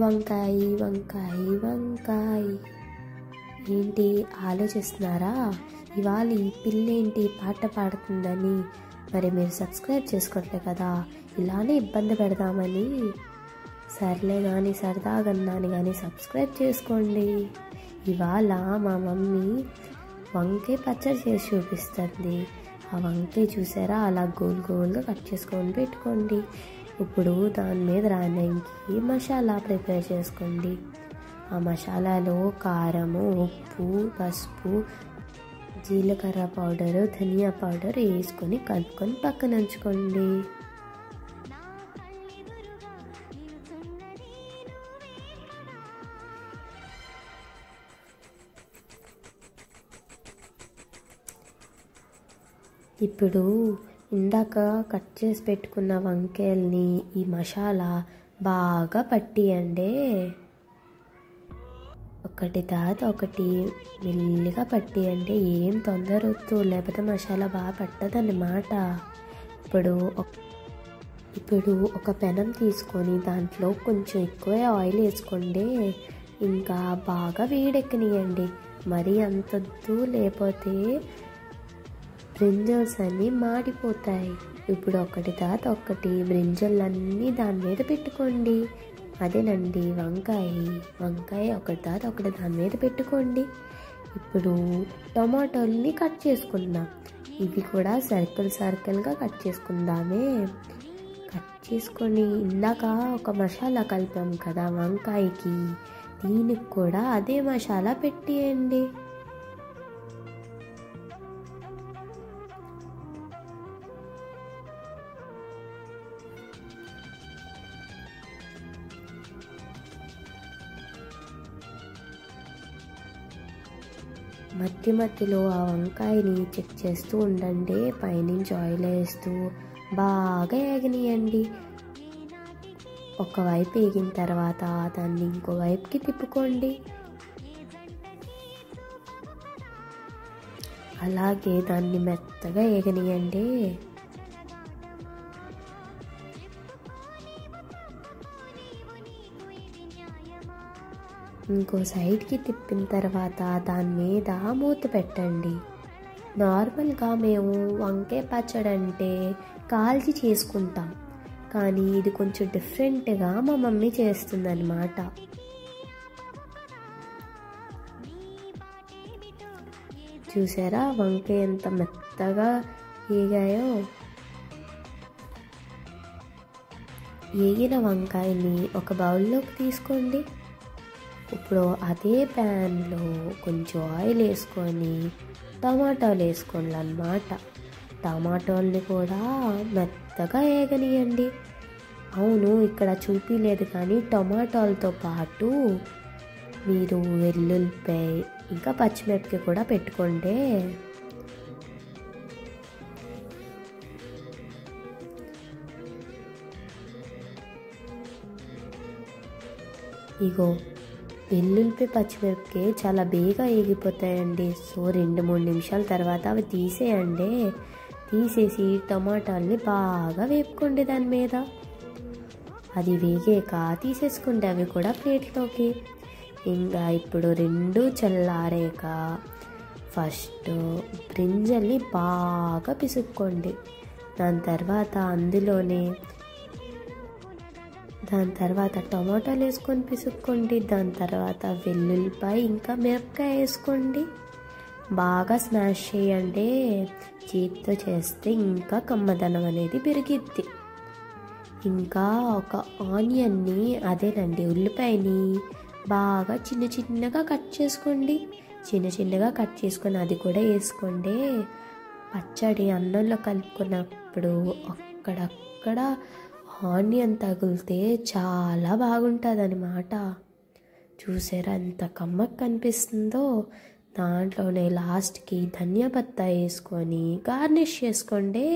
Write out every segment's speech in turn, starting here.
వంకాయ వంకాయ వంకాయ. ఏంటి ఆలోచిస్తున్నారా? ఇవాళ ఈ పిల్లేంటి పాట పాడుతుందని? మరి మీరు సబ్స్క్రైబ్ చేసుకోండి కదా, ఇలానే ఇబ్బంది పెడదామని. సర్లే కానీ సరదాగన్నాను కానీ సబ్స్క్రైబ్ చేసుకోండి. ఇవాళ మా మమ్మీ వంకాయ పచ్చడి చేసి చూపిస్తుంది. ఆ వంకాయ చూసారా, అలా గోల్ గోల్గా కట్ చేసుకొని పెట్టుకోండి. ఇప్పుడు దాని మీద రాయడానికి మసాలా ప్రిపేర్ చేసుకోండి. ఆ మసాలాలో కారము, ఉప్పు, పసుపు, జీలకర్ర పౌడరు, ధనియా పౌడర్ వేసుకొని కలుపుకొని పక్కన ఉంచుకోండి. ఇప్పుడు ఇందాక కట్ చేసి పెట్టుకున్న వంకాయల్ని ఈ మసాలా బాగా పట్టియండి. ఒకటి తర్వాత ఒకటి మెల్లిగా పట్టియండి. ఏం తొందర వద్దు, లేకపోతే మసాలా బాగా పట్టదన్నమాట. ఇప్పుడు ఒక పెనం తీసుకొని దాంట్లో కొంచెం ఎక్కువ ఆయిల్ వేసుకోండి. ఇంకా బాగా వేడెక్కనియండి. మరీ అంతొద్దు, లేకపోతే బ్రింజల్స్ అన్నీ మాడిపోతాయి. ఇప్పుడు ఒకటి తర్వాత ఒకటి బ్రింజల్లన్నీ దాని మీద పెట్టుకోండి. అదేనండి వంకాయ ఒకటి తర్వాత ఒకటి దాని మీద పెట్టుకోండి. ఇప్పుడు టమాటోల్ని కట్ చేసుకుందాం. ఇవి కూడా సర్కిల్గా కట్ చేసుకుందామే. కట్ చేసుకొని ఇందాక ఒక మసాలా కలిపాం కదా వంకాయకి, దీనికి కూడా అదే మసాలా పెట్టేయండి. మధ్యలో ఆ వంకాయని చెక్ చేస్తూ ఉండండి. పైనుంచి ఆయిల్ వేస్తూ బాగా వేగనీయండి. ఒకవైపు వేగిన తర్వాత దాన్ని ఇంకో వైపుకి తిప్పుకోండి. అలాగే దాన్ని మెత్తగా వేగనీయండి. ఇంకో సైడ్కి తిప్పిన తర్వాత దాని మీద మూత పెట్టండి. నార్మల్గా మేము వంకాయ పచ్చడి అంటే కాల్చి చేసుకుంటాం, కానీ ఇది కొంచెం డిఫరెంట్గా మా మమ్మీ చేస్తుందన్నమాట. చూసారా వంకాయ ఎంత మెత్తగా వేగాయో? వేగిన వంకాయని ఒక బౌల్లోకి తీసుకోండి. ఇప్పుడు అదే ప్యాన్లో కొంచెం ఆయిల్ వేసుకొని టమాటాలు వేసుకోండి అన్నమాట. టమాటాలని కూడా మెత్తగా వేగనీయండి. అవును, ఇక్కడ చూపించలేదు కానీ టమాటాలతో పాటు మీరు వెల్లుల్లిపాయ ఇంకా పచ్చిమిరపకాయ కూడా పెట్టుకోండి. ఇగో వెల్లుల్లిపాయ పచ్చిమిరపకాయ చాలా బేగా వేగిపోతాయండి. సో 2-3 నిమిషాల తర్వాత అవి తీసేయండి. తీసేసి టమాటాలని బాగా వేపుకోండి దాని మీద. అది వేగాక తీసేసుకోండి అవి కూడా ప్లేట్లోకి. ఇంకా ఇప్పుడు 2 చల్లారాక ఫస్ట్ బ్రింజల్ని బాగా పిసుక్కోండి. దాని తర్వాత టమాటాలు వేసుకొని పిసుక్కోండి. దాని తర్వాత వెల్లుల్లిపాయ ఇంకా మిరపకాయ వేసుకోండి. బాగా స్మాష్ చేయండి. చేతితో చేస్తే ఇంకా కమ్మదనం అనేది పెరిగిద్ది. ఇంకా ఒక ఆనియన్ని, అదేనండి ఉల్లిపాయని బాగా చిన్నగా కట్ చేసుకోండి. చిన్నగా కట్ చేసుకొని అది కూడా వేసుకోండి. పచ్చడి అన్నంలో కలుపుకున్నప్పుడు అక్కడక్కడ ఆనియన్ తగిలితే చాలా బాగుంటుంది అన్నమాట. చూసారా ఎంత కమ్మగా కనిపిస్తుందో? దాంట్లోనే లాస్ట్కి ధనియా పత్తా వేసుకొని గార్నిష్ చేసుకోండి.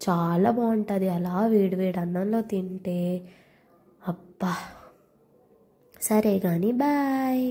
చాలా బాగుంటుంది అలా వేడివేడి అన్నంలో తింటే. అబ్బా, సరే కానీ బాయ్.